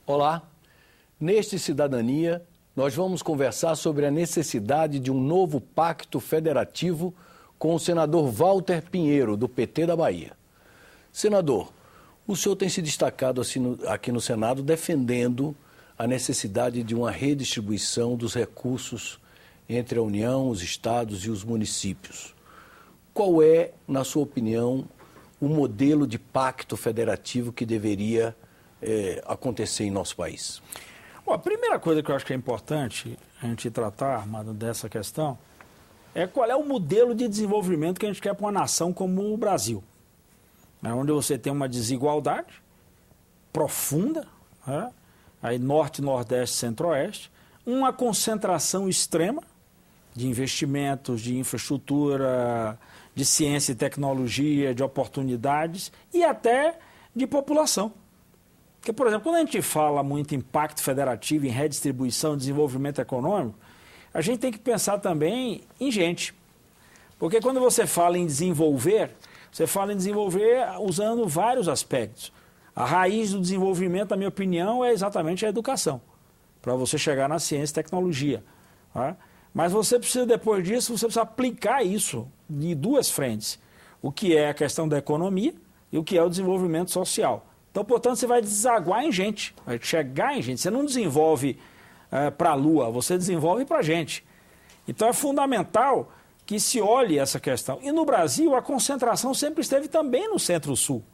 Olá, neste Cidadania, nós vamos conversar sobre a necessidade de um novo pacto federativo com o senador Walter Pinheiro, do PT da Bahia. Senador, o senhor tem se destacado aqui no Senado defendendo a necessidade de uma redistribuição dos recursos entre a União, os estados e os municípios. Qual é, na sua opinião, o modelo de pacto federativo que deveria acontecer em nosso país? Bom, a primeira coisa que eu acho que é importante a gente tratar, Armando, dessa questão é qual é o modelo de desenvolvimento que a gente quer para uma nação como o Brasil, onde você tem uma desigualdade profunda, aí norte, nordeste, centro-oeste, uma concentração extrema de investimentos, de infraestrutura, de ciência e tecnologia, de oportunidades e até de população. Porque, por exemplo, quando a gente fala muito em pacto federativo, em redistribuição, desenvolvimento econômico, a gente tem que pensar também em gente. Porque quando você fala em desenvolver, você fala em desenvolver usando vários aspectos. A raiz do desenvolvimento, na minha opinião, é exatamente a educação, para você chegar na ciência e tecnologia. Mas você precisa, depois disso, você precisa aplicar isso de duas frentes. O que é a questão da economia e o que é o desenvolvimento social. Então, portanto, você vai desaguar em gente, vai chegar em gente. Você não desenvolve para a Lua, você desenvolve para a gente. Então, é fundamental que se olhe essa questão. E no Brasil, a concentração sempre esteve também no centro-sul,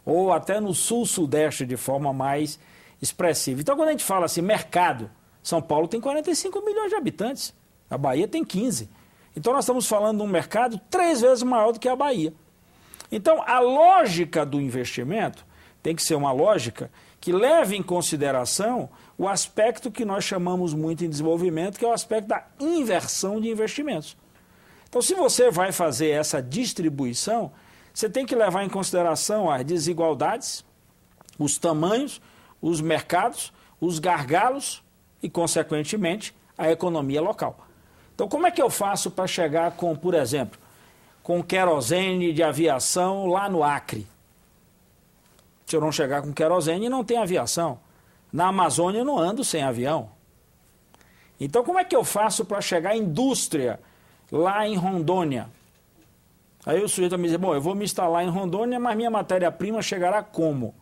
ou até no sul-sudeste de forma mais expressiva. Então, quando a gente fala assim, mercado, São Paulo tem 45 milhões de habitantes, a Bahia tem 15. Então, nós estamos falando de um mercado 3 vezes maior do que a Bahia. Então, a lógica do investimento tem que ser uma lógica que leve em consideração o aspecto que nós chamamos muito em desenvolvimento, que é o aspecto da inversão de investimentos. Então, se você vai fazer essa distribuição, você tem que levar em consideração as desigualdades, os tamanhos, os mercados, os gargalos e, consequentemente, a economia local. Então, como é que eu faço para chegar com, por exemplo, com querosene de aviação lá no Acre? Se eu não chegar com querosene, não tem aviação. Na Amazônia eu não ando sem avião. Então, como é que eu faço para chegar à indústria lá em Rondônia? Aí o sujeito me diz, bom, eu vou me instalar em Rondônia, mas minha matéria-prima chegará como?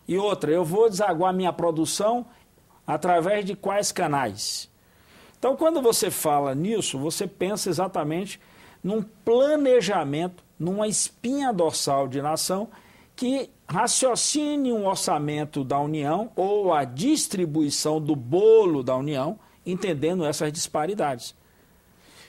E outra, eu vou desaguar minha produção através de quais canais? Então, quando você fala nisso, você pensa exatamente num planejamento, numa espinha dorsal de nação que raciocine um orçamento da União ou a distribuição do bolo da União, entendendo essas disparidades.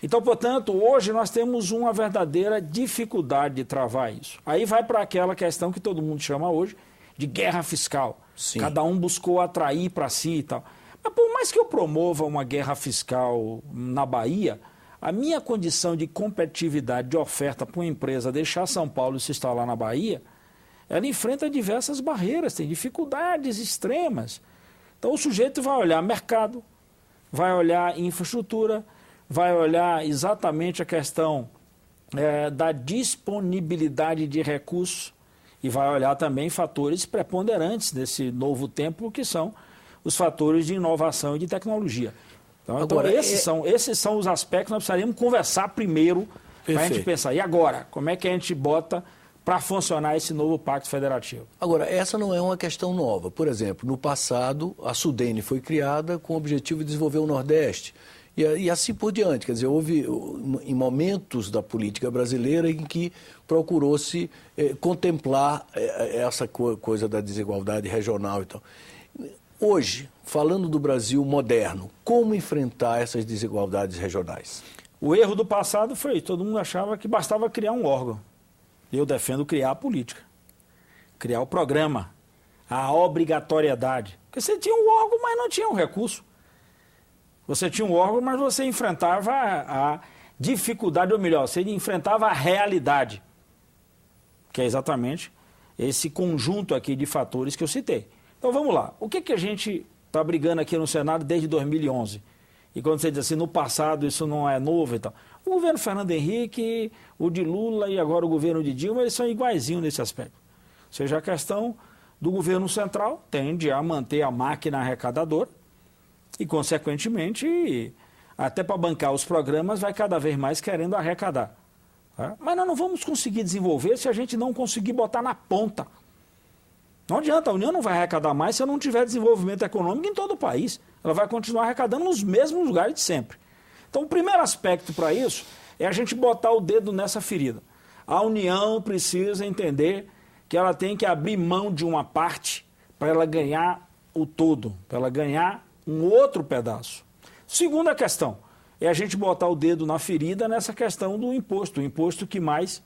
Então, portanto, hoje nós temos uma verdadeira dificuldade de travar isso. Aí vai para aquela questão que todo mundo chama hoje de guerra fiscal. Sim. Cada um buscou atrair para si e tal. Mas por mais que eu promova uma guerra fiscal na Bahia, a minha condição de competitividade de oferta para uma empresa deixar São Paulo e se instalar na Bahia, ela enfrenta diversas barreiras, tem dificuldades extremas. Então o sujeito vai olhar mercado, vai olhar infraestrutura, vai olhar exatamente a questão da disponibilidade de recursos e vai olhar também fatores preponderantes desse novo tempo, que são os fatores de inovação e de tecnologia. Então, agora, esses são os aspectos que nós precisaríamos conversar primeiro para a gente pensar. E agora, como é que a gente bota para funcionar esse novo pacto federativo? Agora, essa não é uma questão nova. Por exemplo, no passado, a Sudene foi criada com o objetivo de desenvolver o Nordeste. E assim por diante. Quer dizer, houve em momentos da política brasileira em que procurou-se contemplar essa coisa da desigualdade regional e tal. Hoje, falando do Brasil moderno, como enfrentar essas desigualdades regionais? O erro do passado foi, todo mundo achava que bastava criar um órgão. Eu defendo criar a política, criar o programa, a obrigatoriedade. Porque você tinha um órgão, mas não tinha um recurso. Você tinha um órgão, mas você enfrentava a dificuldade, ou melhor, você enfrentava a realidade, que é exatamente esse conjunto aqui de fatores que eu citei. Então vamos lá, o que a gente está brigando aqui no Senado desde 2011? E quando você diz assim, no passado isso não é novo e tal. O governo Fernando Henrique, o de Lula e agora o governo de Dilma, eles são iguaizinhos nesse aspecto. Ou seja, a questão do governo central tende a manter a máquina arrecadadora e, consequentemente, até para bancar os programas, vai cada vez mais querendo arrecadar. Tá? Mas nós não vamos conseguir desenvolver se a gente não conseguir botar na ponta. Não adianta, a União não vai arrecadar mais se não tiver desenvolvimento econômico em todo o país. Ela vai continuar arrecadando nos mesmos lugares de sempre. Então, o primeiro aspecto para isso é a gente botar o dedo nessa ferida. A União precisa entender que ela tem que abrir mão de uma parte para ela ganhar o todo, para ela ganhar um outro pedaço. Segunda questão é a gente botar o dedo na ferida nessa questão do imposto, o imposto que mais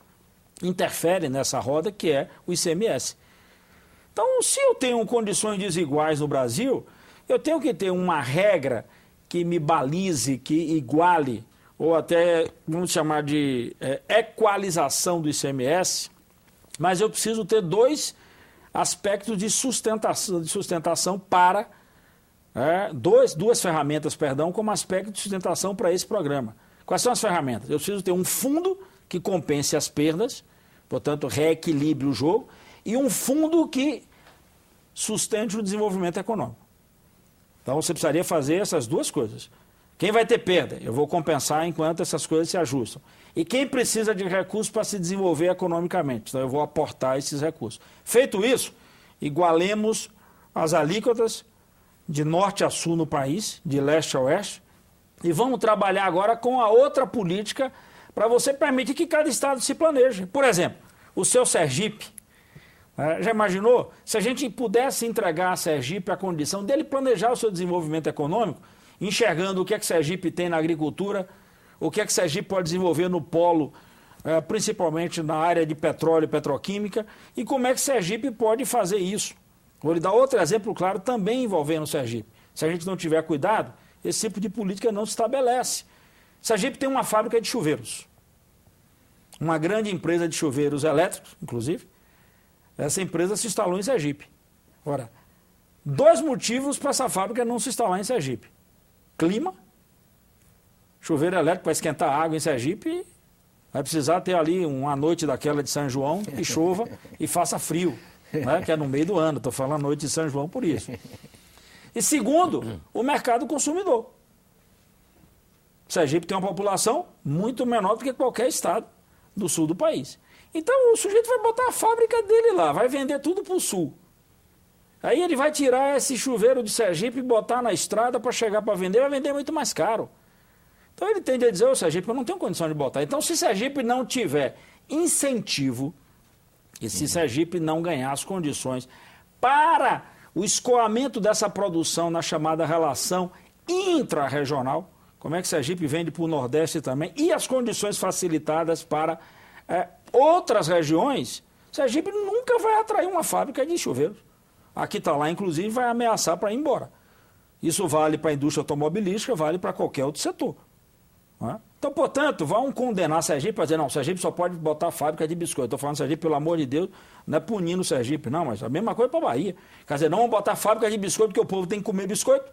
interfere nessa roda, que é o ICMS. Então, se eu tenho condições desiguais no Brasil, eu tenho que ter uma regra que me balize, que iguale, ou até, vamos chamar de equalização do ICMS, mas eu preciso ter dois aspectos de sustentação para, duas ferramentas, como aspecto de sustentação para esse programa. Quais são as ferramentas? Eu preciso ter um fundo que compense as perdas, portanto, reequilibre o jogo, e um fundo que sustente o desenvolvimento econômico. Então, você precisaria fazer essas duas coisas. Quem vai ter perda? Eu vou compensar enquanto essas coisas se ajustam. E quem precisa de recursos para se desenvolver economicamente? Então, eu vou aportar esses recursos. Feito isso, igualemos as alíquotas de norte a sul no país, de leste a oeste, e vamos trabalhar agora com a outra política para você permitir que cada estado se planeje. Por exemplo, o seu Sergipe, já imaginou? Se a gente pudesse entregar a Sergipe a condição dele planejar o seu desenvolvimento econômico, enxergando o que é que Sergipe tem na agricultura, o que é que Sergipe pode desenvolver no polo, principalmente na área de petróleo e petroquímica, e como é que Sergipe pode fazer isso. Vou lhe dar outro exemplo claro, também envolvendo Sergipe. Se a gente não tiver cuidado, esse tipo de política não se estabelece. Sergipe tem uma fábrica de chuveiros, uma grande empresa de chuveiros elétricos, inclusive. Essa empresa se instalou em Sergipe. Ora, dois motivos para essa fábrica não se instalar em Sergipe. Clima, chuveiro elétrico para esquentar água em Sergipe, vai precisar ter ali uma noite daquela de São João, que chova e faça frio, que é no meio do ano, estou falando noite de São João por isso. E segundo, o mercado consumidor. Sergipe tem uma população muito menor do que qualquer estado do sul do país. Então o sujeito vai botar a fábrica dele lá, vai vender tudo para o sul. Aí ele vai tirar esse chuveiro de Sergipe e botar na estrada para chegar para vender, vai vender muito mais caro. Então ele tende a dizer, ô Sergipe, eu não tenho condição de botar. Então se Sergipe não tiver incentivo, e se Sergipe não ganhar as condições para o escoamento dessa produção na chamada relação intra-regional, como é que Sergipe vende para o Nordeste também, e as condições facilitadas para outras regiões, Sergipe nunca vai atrair uma fábrica de chuveiros. Aqui está lá, inclusive, vai ameaçar para ir embora. Isso vale para a indústria automobilística, vale para qualquer outro setor. Então, portanto, vão condenar Sergipe para dizer, não, Sergipe só pode botar fábrica de biscoito. Estou falando Sergipe, pelo amor de Deus, não é punindo Sergipe, não, mas a mesma coisa para a Bahia. Quer dizer, não vão botar fábrica de biscoito porque o povo tem que comer biscoito.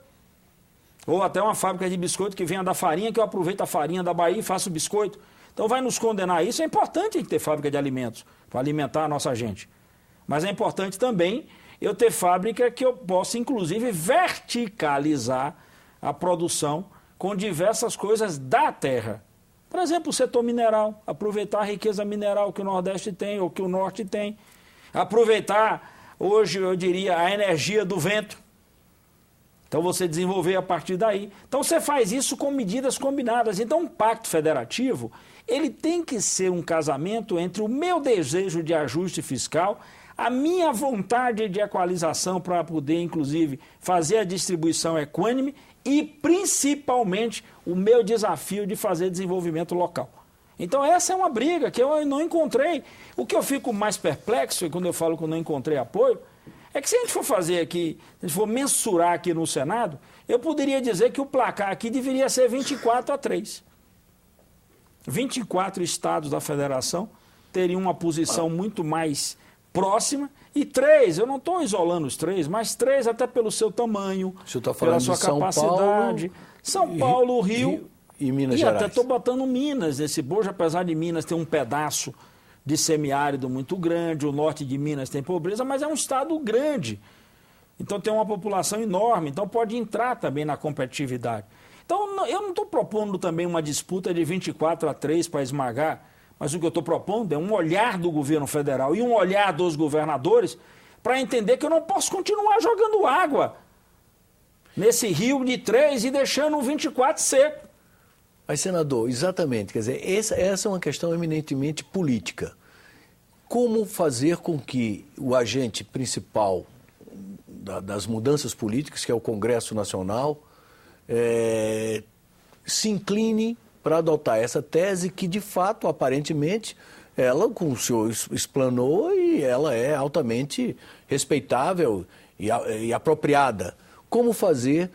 Ou até uma fábrica de biscoito que venha da farinha, que eu aproveito a farinha da Bahia e faço biscoito. Então vai nos condenar isso. É importante a gente ter fábrica de alimentos para alimentar a nossa gente. Mas é importante também eu ter fábrica que eu possa, inclusive, verticalizar a produção com diversas coisas da terra. Por exemplo, o setor mineral, aproveitar a riqueza mineral que o Nordeste tem ou que o Norte tem. Aproveitar, hoje eu diria, a energia do vento. Então você desenvolver a partir daí. Então você faz isso com medidas combinadas. Então um pacto federativo, ele tem que ser um casamento entre o meu desejo de ajuste fiscal, a minha vontade de equalização para poder, inclusive, fazer a distribuição equânime e, principalmente, o meu desafio de fazer desenvolvimento local. Então essa é uma briga que eu não encontrei. O que eu fico mais perplexo, e quando eu falo que eu não encontrei apoio, é que se a gente for fazer aqui, se a gente for mensurar aqui no Senado, eu poderia dizer que o placar aqui deveria ser 24-3. 24 estados da federação teriam uma posição muito mais próxima, e 3, eu não estou isolando os 3, mas 3 até pelo seu tamanho, pela sua capacidade. São Paulo, Rio e Minas Gerais. E até estou botando Minas nesse bojo, apesar de Minas ter um pedaço de semiárido muito grande, o norte de Minas tem pobreza, mas é um estado grande. Então tem uma população enorme, então pode entrar também na competitividade. Então eu não estou propondo também uma disputa de 24-3 para esmagar, mas o que eu estou propondo é um olhar do governo federal e um olhar dos governadores para entender que eu não posso continuar jogando água nesse rio de 3 e deixando o 24 seco. Mas, senador, exatamente, quer dizer, essa é uma questão eminentemente política. Como fazer com que o agente principal das mudanças políticas, que é o Congresso Nacional, se incline para adotar essa tese que, de fato, aparentemente, ela, como o senhor explanou, e ela é altamente respeitável e apropriada. Como fazer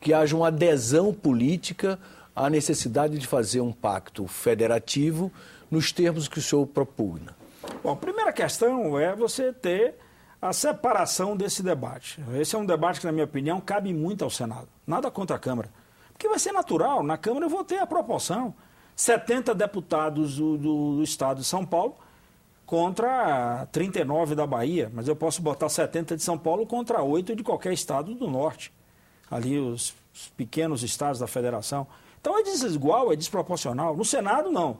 que haja uma adesão política à necessidade de fazer um pacto federativo nos termos que o senhor propugna? Bom, a primeira questão é você ter a separação desse debate. Esse é um debate que, na minha opinião, cabe muito ao Senado. Nada contra a Câmara. Porque vai ser natural. Na Câmara eu vou ter a proporção. 70 deputados do estado de São Paulo contra 39 da Bahia. Mas eu posso botar 70 de São Paulo contra 8 de qualquer estado do norte. Ali os pequenos estados da federação. Então é desigual, é desproporcional. No Senado, não.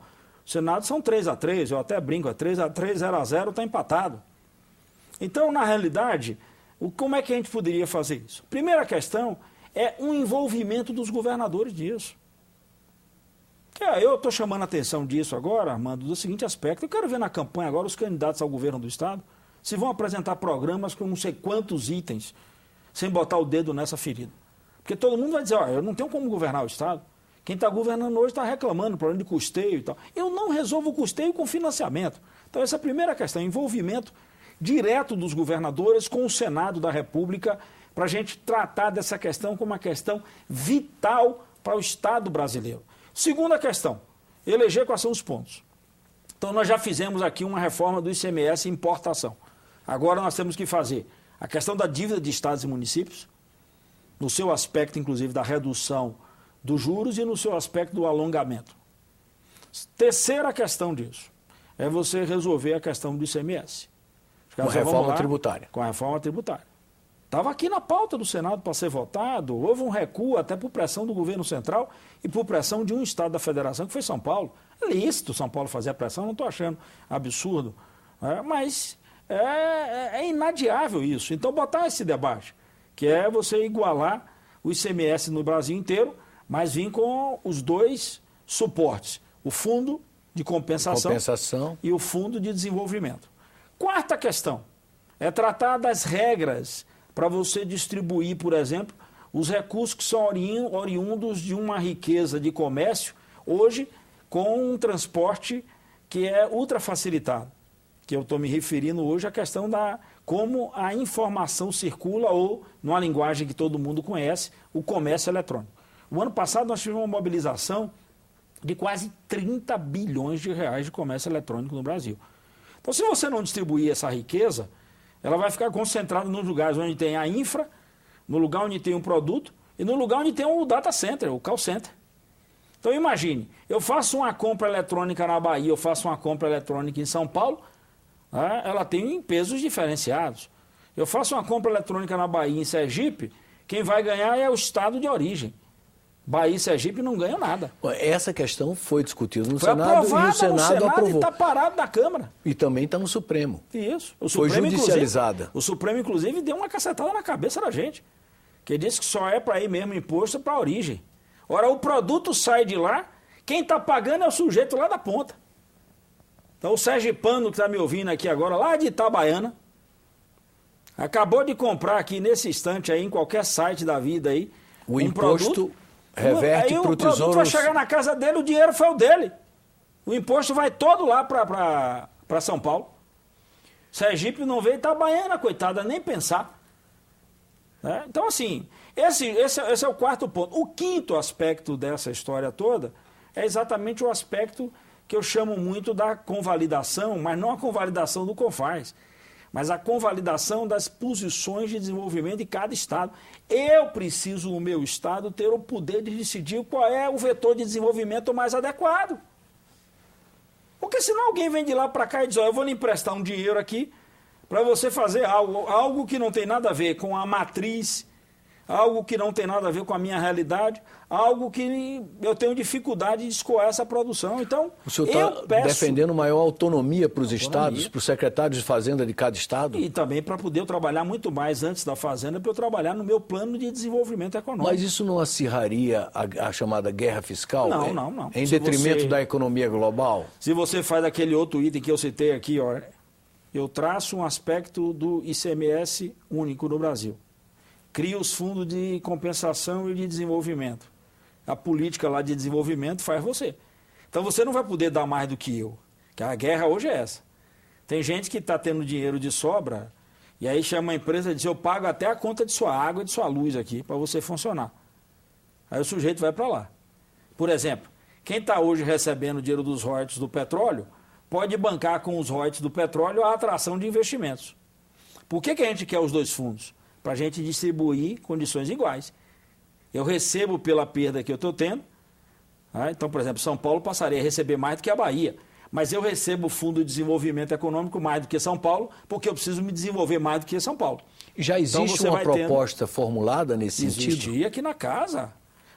No Senado são 3-3, eu até brinco, é 3-3, 0-0, está empatado. Então, na realidade, como é que a gente poderia fazer isso? Primeira questão é um envolvimento dos governadores disso. Eu estou chamando a atenção disso agora, Armando, do seguinte aspecto. Eu quero ver na campanha agora os candidatos ao governo do Estado se vão apresentar programas com não sei quantos itens, sem botar o dedo nessa ferida. Porque todo mundo vai dizer, eu não tenho como governar o Estado. Quem está governando hoje está reclamando, problema de custeio e tal. Eu não resolvo o custeio com financiamento. Então, essa é a primeira questão, envolvimento direto dos governadores com o Senado da República, para a gente tratar dessa questão como uma questão vital para o Estado brasileiro. Segunda questão, eleger quais são os pontos. Então, nós já fizemos aqui uma reforma do ICMS em importação. Agora nós temos que fazer a questão da dívida de estados e municípios, no seu aspecto, inclusive, da redução dos juros e no seu aspecto do alongamento. Terceira questão disso é você resolver a questão do ICMS. Com a reforma tributária. Com a reforma tributária. Estava aqui na pauta do Senado para ser votado, houve um recuo até por pressão do governo central e por pressão de um estado da federação, que foi São Paulo. É lícito São Paulo fazer a pressão, não estou achando absurdo, mas é inadiável isso. Então, botar esse debate, que é você igualar o ICMS no Brasil inteiro, mas vir com os dois suportes, o Fundo de Compensação e o Fundo de Desenvolvimento. Quarta questão é tratar das regras para você distribuir, por exemplo, os recursos que são oriundos de uma riqueza de comércio, hoje com um transporte que é ultra facilitado. Que eu estou me referindo hoje à questão da como a informação circula, ou, numa linguagem que todo mundo conhece, o comércio eletrônico. O ano passado nós tivemos uma mobilização de quase 30 bilhões de reais de comércio eletrônico no Brasil. Então, se você não distribuir essa riqueza, ela vai ficar concentrada nos lugares onde tem a infra, no lugar onde tem um produto e no lugar onde tem o data center, o call center. Então, imagine, eu faço uma compra eletrônica na Bahia, eu faço uma compra eletrônica em São Paulo, ela tem pesos diferenciados. Eu faço uma compra eletrônica na Bahia, em Sergipe, quem vai ganhar é o estado de origem. Bahia e Sergipe não ganham nada. Essa questão foi discutida no foi Senado e o Senado aprovou. E está parado na Câmara. E também está no Supremo. Isso. Foi judicializada. O Supremo, inclusive, deu uma cacetada na cabeça da gente. Que disse que só é para ir mesmo imposto para a origem. Ora, o produto sai de lá, quem está pagando é o sujeito lá da ponta. Então, o sergipano que está me ouvindo aqui agora, lá de Itabaiana, acabou de comprar aqui nesse instante aí, em qualquer site da vida aí, o imposto reverte para o Tesouro. O produto vai chegar na casa dele, o dinheiro foi o dele. O imposto vai todo lá para São Paulo. Sergipe não veio, Itabaiana, coitada, nem pensar. Então, assim, esse é o quarto ponto. O quinto aspecto dessa história toda é exatamente o aspecto que eu chamo muito da convalidação, mas não a convalidação do CONFAS, mas a convalidação das posições de desenvolvimento de cada estado. Eu preciso, no meu estado, ter o poder de decidir qual é o vetor de desenvolvimento mais adequado. O Porque senão alguém vem de lá para cá e diz, eu vou lhe emprestar um dinheiro aqui para você fazer algo que não tem nada a ver com a matriz, algo que não tem nada a ver com a minha realidade, algo que eu tenho dificuldade de escoar essa produção. Então, o senhor está defendendo maior autonomia para os estados, para os secretários de fazenda de cada estado? E também para poder trabalhar muito mais antes da fazenda, para eu trabalhar no meu plano de desenvolvimento econômico. Mas isso não acirraria a chamada guerra fiscal? Não. Em detrimento da economia global? Se você faz aquele outro item que eu citei aqui, ó, eu traço um aspecto do ICMS único no Brasil. Cria os fundos de compensação e de desenvolvimento. A política lá de desenvolvimento faz você. Então você não vai poder dar mais do que eu. Que a guerra hoje é essa. Tem gente que está tendo dinheiro de sobra e aí chama a empresa e diz, eu pago até a conta de sua água e de sua luz aqui para você funcionar. Aí o sujeito vai para lá. Por exemplo, quem está hoje recebendo dinheiro dos royalties do petróleo pode bancar com os royalties do petróleo a atração de investimentos. Por que a gente quer os dois fundos? Para a gente distribuir condições iguais. Eu recebo pela perda que eu estou tendo. Então, por exemplo, São Paulo passaria a receber mais do que a Bahia. Mas eu recebo o Fundo de Desenvolvimento Econômico mais do que São Paulo, porque eu preciso me desenvolver mais do que São Paulo. Já existe uma proposta formulada nesse sentido? Existia aqui na casa.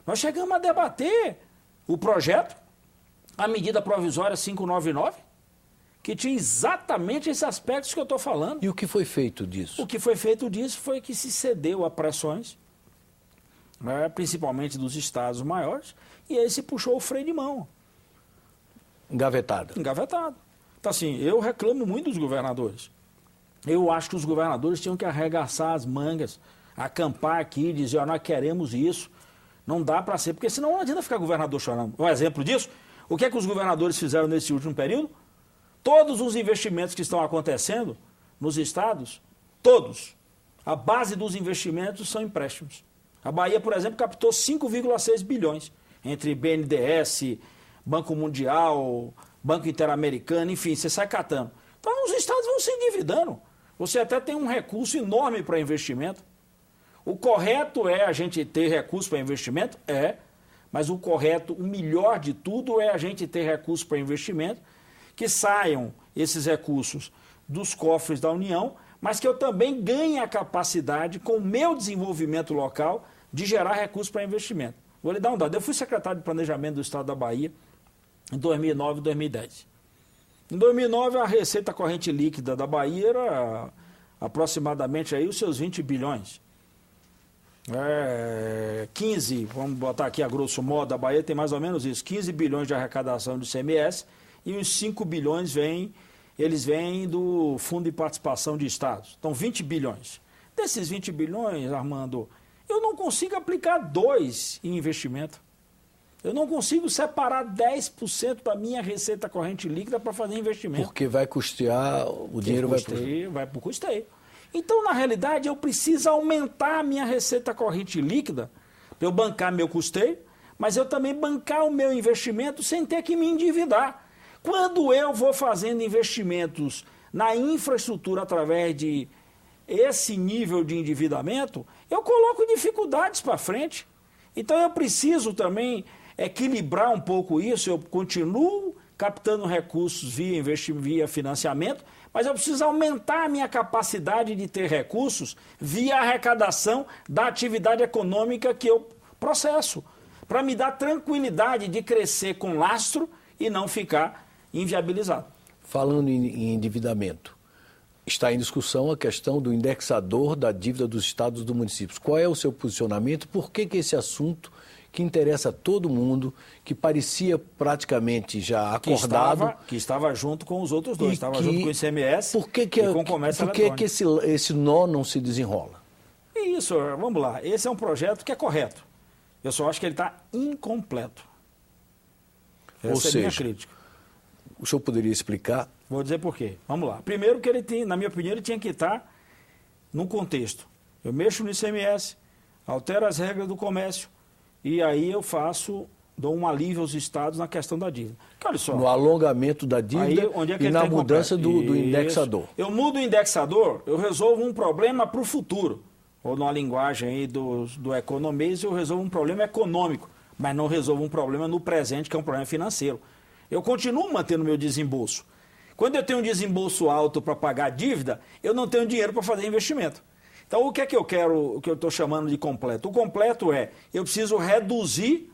Nós chegamos a debater o projeto, a medida provisória 599, que tinha exatamente esses aspectos que eu estou falando. E o que foi feito disso? O que foi feito disso foi que se cedeu a pressões, principalmente dos estados maiores, e aí se puxou o freio de mão. Engavetado. Engavetado. Então, assim, eu reclamo muito dos governadores. Eu acho que os governadores tinham que arregaçar as mangas, acampar aqui e dizer, nós queremos isso. Não dá para ser, porque senão não adianta ficar governador chorando. Um exemplo disso, o que é que os governadores fizeram nesse último período? Todos os investimentos que estão acontecendo nos estados, todos, a base dos investimentos são empréstimos. A Bahia, por exemplo, captou 5,6 bilhões entre BNDES, Banco Mundial, Banco Interamericano, enfim, você sai catando. Então os estados vão se endividando. Você até tem um recurso enorme para investimento. O correto é a gente ter recurso para investimento? É, mas o correto, o melhor de tudo é a gente ter recurso para investimento, que saiam esses recursos dos cofres da União, mas que eu também ganhe a capacidade, com o meu desenvolvimento local, de gerar recursos para investimento. Vou lhe dar um dado. Eu fui secretário de Planejamento do Estado da Bahia em 2009 e 2010. Em 2009, a receita corrente líquida da Bahia era aproximadamente aí os seus 20 bilhões. 15, vamos botar aqui a grosso modo, a Bahia tem mais ou menos isso, 15 bilhões de arrecadação do ICMS, e os 5 bilhões eles vêm do Fundo de Participação de Estados. Então, 20 bilhões. Desses 20 bilhões, Armando, eu não consigo aplicar 2 em investimento. Eu não consigo separar 10% da minha receita corrente líquida para fazer investimento. Porque vai custear, o dinheiro vai para o custeio. Então, na realidade, eu preciso aumentar a minha receita corrente líquida para eu bancar meu custeio, mas eu também bancar o meu investimento sem ter que me endividar. Quando eu vou fazendo investimentos na infraestrutura através de esse nível de endividamento, eu coloco dificuldades para frente. Então eu preciso também equilibrar um pouco isso, eu continuo captando recursos via financiamento, mas eu preciso aumentar a minha capacidade de ter recursos via arrecadação da atividade econômica que eu processo, para me dar tranquilidade de crescer com lastro e não ficar inviabilizado. Falando em endividamento, está em discussão a questão do indexador da dívida dos estados e dos municípios. Qual é o seu posicionamento? Por que esse assunto, que interessa a todo mundo, que parecia praticamente já acordado... Que estava junto com os outros dois, estava junto com o ICMS e com o comércio eletrônico. Por que esse nó não se desenrola? Isso, vamos lá. Esse é um projeto que é correto. Eu só acho que ele está incompleto. Essa é a minha crítica. O senhor poderia explicar? Vou dizer por quê. Vamos lá. Primeiro que ele tem, na minha opinião, ele tinha que estar num contexto. Eu mexo no ICMS, altero as regras do comércio e aí eu dou um alívio aos estados na questão da dívida. Porque, olha só. No alongamento da dívida e na mudança do indexador. Eu mudo o indexador, eu resolvo um problema para o futuro. Ou numa linguagem aí do economês, eu resolvo um problema econômico, mas não resolvo um problema no presente, que é um problema financeiro. Eu continuo mantendo meu desembolso. Quando eu tenho um desembolso alto para pagar a dívida, eu não tenho dinheiro para fazer investimento. Então, o que é que eu quero, o que eu estou chamando de completo? O completo é, eu preciso reduzir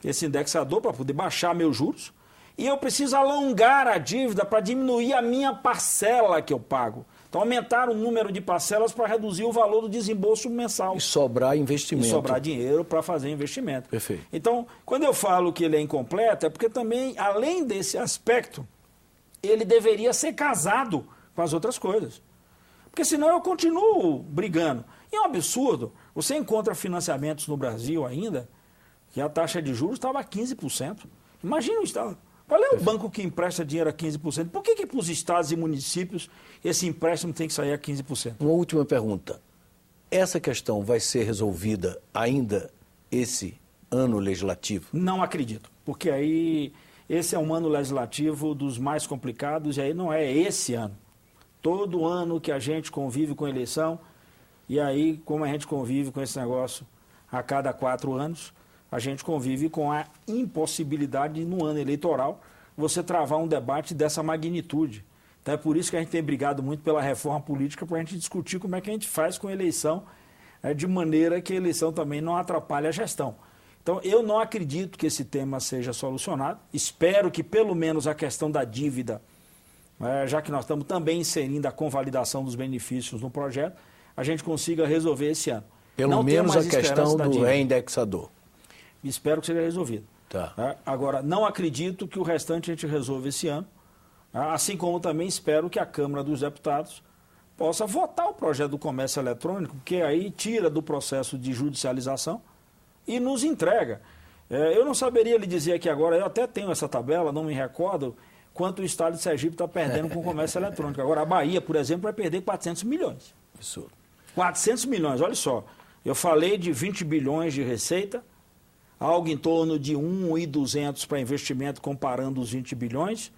esse indexador para poder baixar meus juros e eu preciso alongar a dívida para diminuir a minha parcela que eu pago. Então, aumentar o número de parcelas para reduzir o valor do desembolso mensal. E sobrar investimento. E sobrar dinheiro para fazer investimento. Perfeito. Então, quando eu falo que ele é incompleto, é porque também, além desse aspecto, ele deveria ser casado com as outras coisas. Porque senão eu continuo brigando. E é um absurdo. Você encontra financiamentos no Brasil ainda, que a taxa de juros estava a 15%. Imagina o Estado. Qual é o banco que empresta dinheiro a 15%? Por que para os estados e municípios esse empréstimo tem que sair a 15%? Uma última pergunta. Essa questão vai ser resolvida ainda esse ano legislativo? Não acredito, porque aí esse é um ano legislativo dos mais complicados e aí não é esse ano. Todo ano que a gente convive com eleição, e aí como a gente convive com esse negócio a cada 4 anos, a gente convive com a impossibilidade de, no ano eleitoral, você travar um debate dessa magnitude. Então é por isso que a gente tem brigado muito pela reforma política, para a gente discutir como é que a gente faz com a eleição, de maneira que a eleição também não atrapalhe a gestão. Então eu não acredito que esse tema seja solucionado, espero que pelo menos a questão da dívida, já que nós estamos também inserindo a convalidação dos benefícios no projeto, a gente consiga resolver esse ano. Pelo não menos a questão do reindexador. Espero que seja resolvido. Tá. Agora, não acredito que o restante a gente resolva esse ano, assim como também espero que a Câmara dos Deputados possa votar o projeto do comércio eletrônico, porque aí tira do processo de judicialização e nos entrega. Eu não saberia lhe dizer aqui agora, eu até tenho essa tabela, não me recordo, quanto o estado de Sergipe está perdendo com o comércio eletrônico. Agora, a Bahia, por exemplo, vai perder 400 milhões. Absurdo. 400 milhões, olha só. Eu falei de 20 bilhões de receita, algo em torno de 1.200 para investimento comparando os 20 bilhões.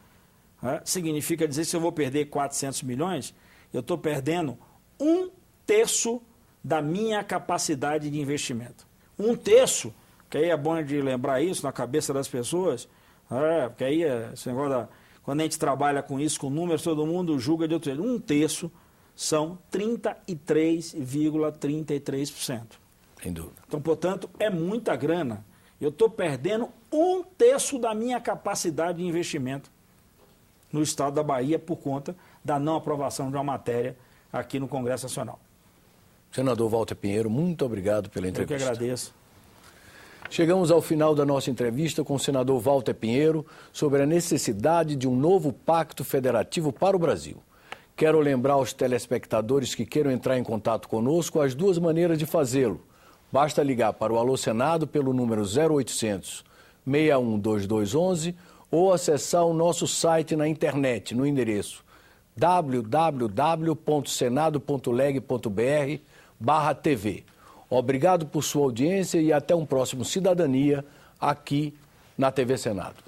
Significa dizer que se eu vou perder 400 milhões, eu estou perdendo 1/3 da minha capacidade de investimento. 1/3, que aí é bom de lembrar isso na cabeça das pessoas, porque aí esse negócio quando a gente trabalha com isso, com números, todo mundo julga de outro jeito. 1/3 são 33,33%. Sem dúvida. Então, portanto, é muita grana. Eu estou perdendo 1/3 da minha capacidade de investimento no estado da Bahia por conta da não aprovação de uma matéria aqui no Congresso Nacional. Senador Walter Pinheiro, muito obrigado pela entrevista. Eu que agradeço. Chegamos ao final da nossa entrevista com o senador Walter Pinheiro sobre a necessidade de um novo pacto federativo para o Brasil. Quero lembrar aos telespectadores que queiram entrar em contato conosco as 2 maneiras de fazê-lo. Basta ligar para o Alô Senado pelo número 0800 612211 ou acessar o nosso site na internet no endereço www.senado.leg.br/TV. Obrigado por sua audiência e até um próximo Cidadania aqui na TV Senado.